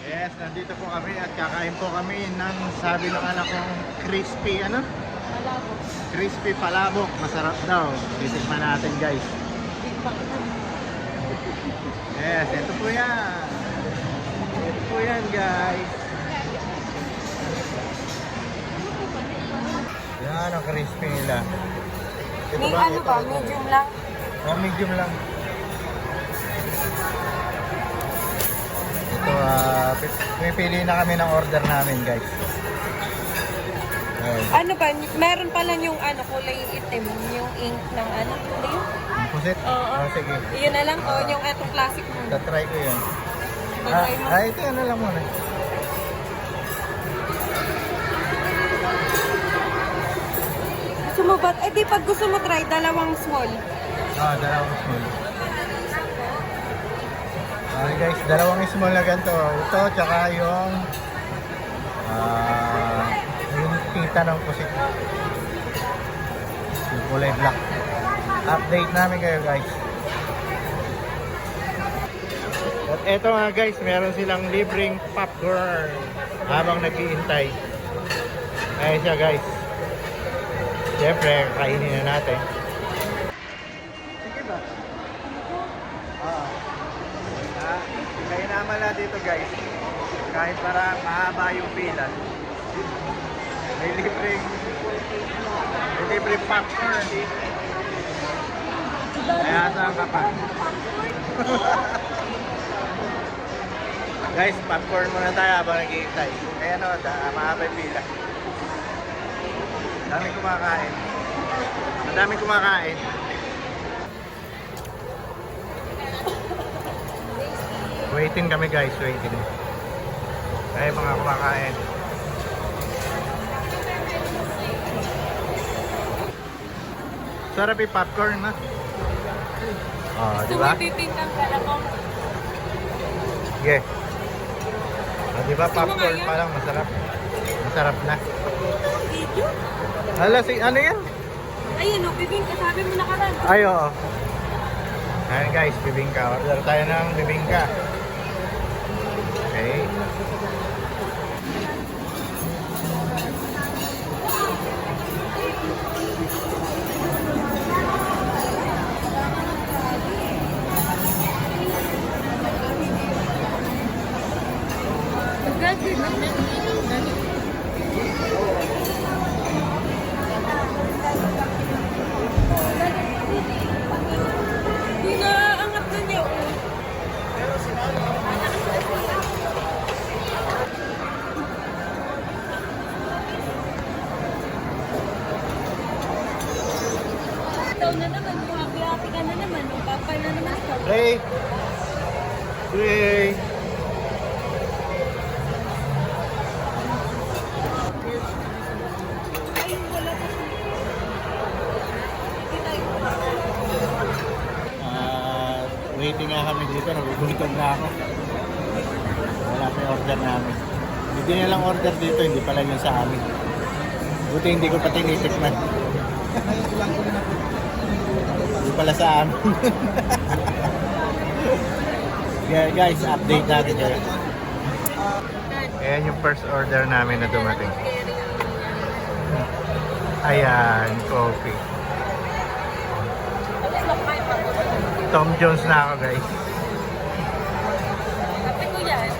Yes, nandito po kami at kakain po kami ng sabi ng anak kong crispy, ano? Malabo. Crispy palabok. Masarap daw. Titikman natin, guys. Big bang. Yes, ito po yan. Ito po yan, guys. Yan ang crispy nila. Ito May ba? ano Ito, ba? ito. Medium lang? Oh, medium lang. Ito, pipili na kami ng order namin, guys. Ayun. Ano ba? Meron pala yung ano, kulay itim. Yung ink ng ano, kulay yun? Ang pusit? Oo. Oh, sige. Yun na lang. O, yung etong classic mo. Tatry ko yun. Tatry mo. Ito ano lang muna. Gusto mo ba? Eh di pag gusto mo try, dalawang small. Dalawang small. Okay guys, dalawang small na ganito. Ito, tsaka yung tita ng pusit. Yung kulay black. Update namin kayo guys. At eto nga guys, meron silang libreng popcorn habang nag-iintay. Ayan siya guys. Siyempre, kainin na natin. Sige ba? Kaya naman na dito guys. Kahit para mahaba yung pila. May libreng popcorn. Kaya saan ka pa? Guys, popcorn muna tayo habang nag-iintay. Kaya no, mahaba yung pila. Daming kumakain. Madaming kumakain. Waiting kami guys, waiting. Ay mga kumakain. Sarap yung popcorn na. Oh, di ba? Sumipipin ng kalamang. Yeah. Oh, di ba Gusto mo popcorn nga yan? pa lang masarap. Masarap na. Video? Hala, ano yan? Ayun o, bibingka. Sabi mo na karan. Ay, oo. Ayan guys, bibingka. Order tayo ng bibingka. Okay. Inaangat na niya o. Ikaw na naman, happy-happy ka na naman. O papa na naman ikaw. Ray! Ray! Ay, wala pa siya. Hindi tayo. Waiting nga kami dito, nagugutom na ako. Wala pa yung order namin. Hindi nilang order dito, hindi pala yun sa amin. Buti hindi ko pa tinitikman. Hindi pala sa amin. Yeah, guys, update natin kayo. Ayan yung first order namin na dumating. Ayan, coffee. Tom Jones na ako guys. Kape ko yan.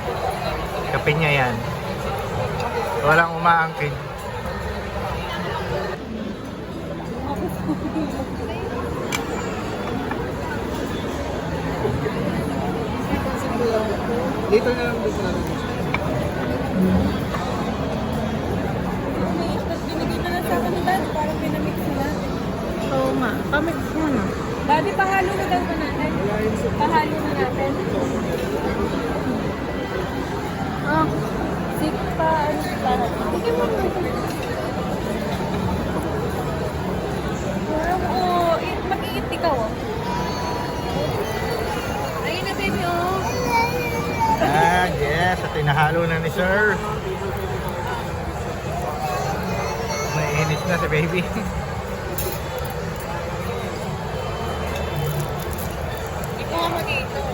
Kape niya yan. Walang umaangkin. Dito na lang dito natin. Tapos binigay na lang sa akin ni Daddy, parang pinamix nila. Oo nga, pamix mo na. Daddy, pahalo na daw ba natin? Pahalo na natin. Ah, Sik pa, ano para. Sige mo na. Parang, mag-iit ikaw, oh. Ayun na, baby, oh. Yes, at tinahalo na ni Sir. Naiinis na si baby. Ikaw ang mag-iit, oh.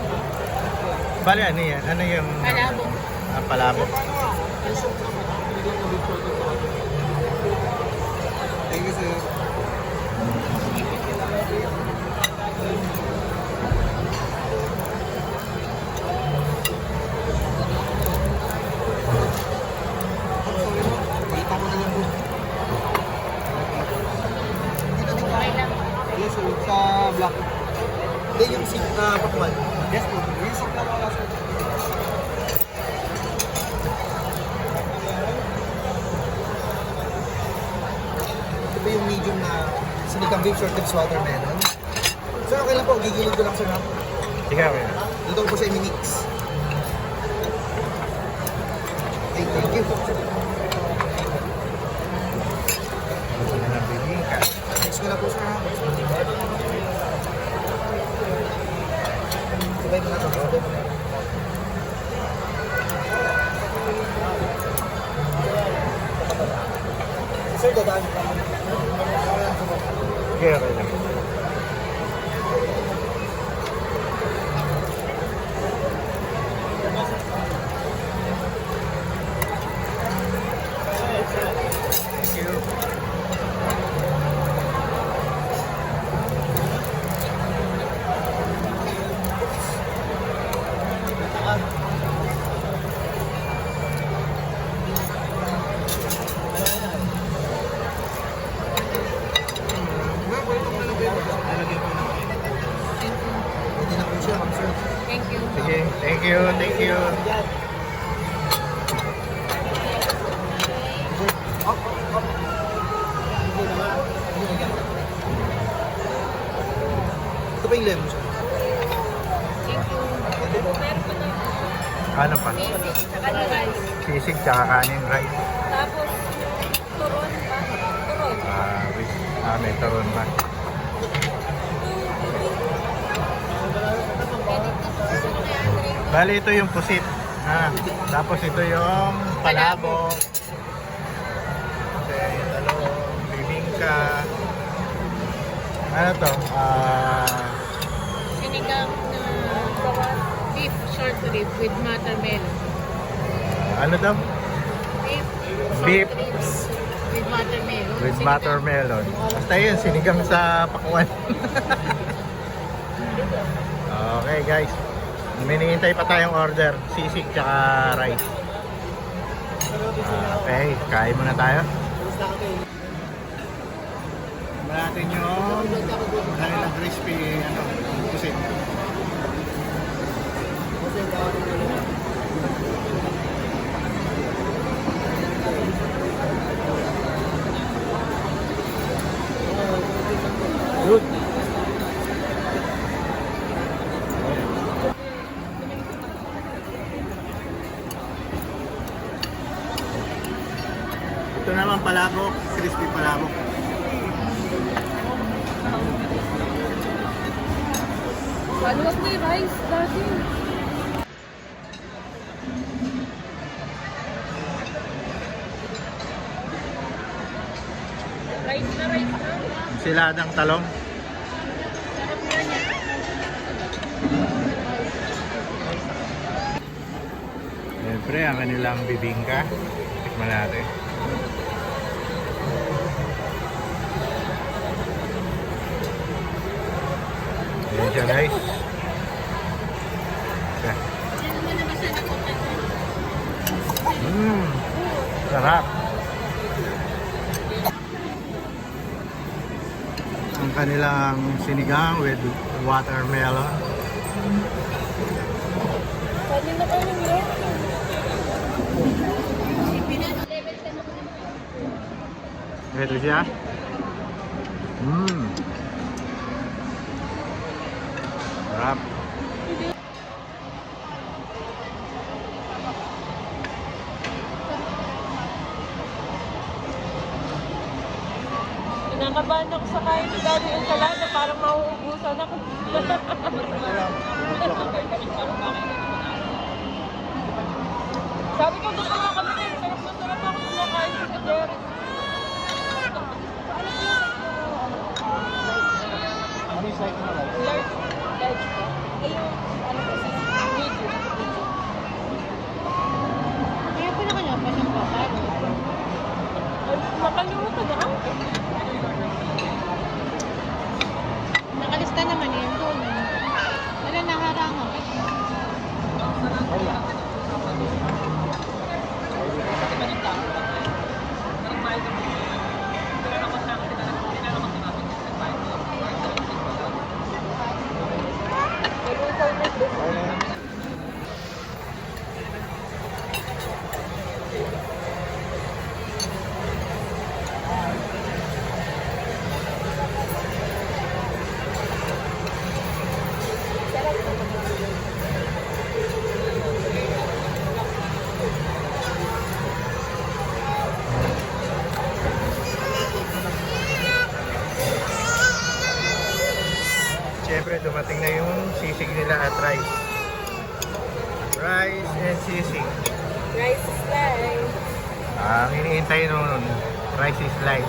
Bali, ano yan? Ano yung... Palabo. palabok. Thank you, sir. Kita mo na lang po. Yes, sir. Sa black. Hindi, yung seat na pakwan. Yes, po. Yung seat na wala, sir. Ito ba yung medium na sinigang beef shorted watermelon? Sir, okay lang po. Gigilid ko lang, sir. Ha? Sige, okay. Dito ko po siya i-mix. Okay, thank you. Mix ko na po, sir. Ha? Sabay mo na ito. Sabay mo na. Sir, dadaan ka. Sige, okay lang. Hindi na po siya, ma'am, sir. Thank you. Sige, thank you, thank you. Up, up. Ito pa yung lemon, sir. Thank you. Meron pa na Ano pa? basic, saka na rice. Sisig tsaka kanin rice. Tapos, turon pa. Turon. May taron pa. Bali, ito yung pusit. Tapos ito yung palabok. Okay, talong, bibingka. Ano to? Sinigang na beef short rib with watermelon. Ano daw? Beef Beef. short ribs with watermelon. With Sinigang. watermelon. Basta yun, sinigang sa pakuan. Okay guys. May hinihintay pa tayong order. Sisig tsaka rice. Okay, kain muna tayo. Natin yung kanilang crispy pusit. Good. Ito naman palabok, crispy palabok. Maluwag na yung rice, dati. Rice na. Siladang talong. Siyempre, ang kanilang bibingka. Tikman natin. Ayan siya guys. Okay. Sarap. Ang kanilang sinigang with watermelon. Pwede na kayo yun. Ito siya. Sarap. Kinakabahan ako sa kain ni Daddy yung salada, parang mauubusan ako. Sabi ko, gusto nga kami din. Sarap na sarap ako kumakain sa Derek. Ano yung slice na rice? Large. Large po. Ayun, ano po, medium. Sisi? Rice is life. Ang iniintay nun, rice is life.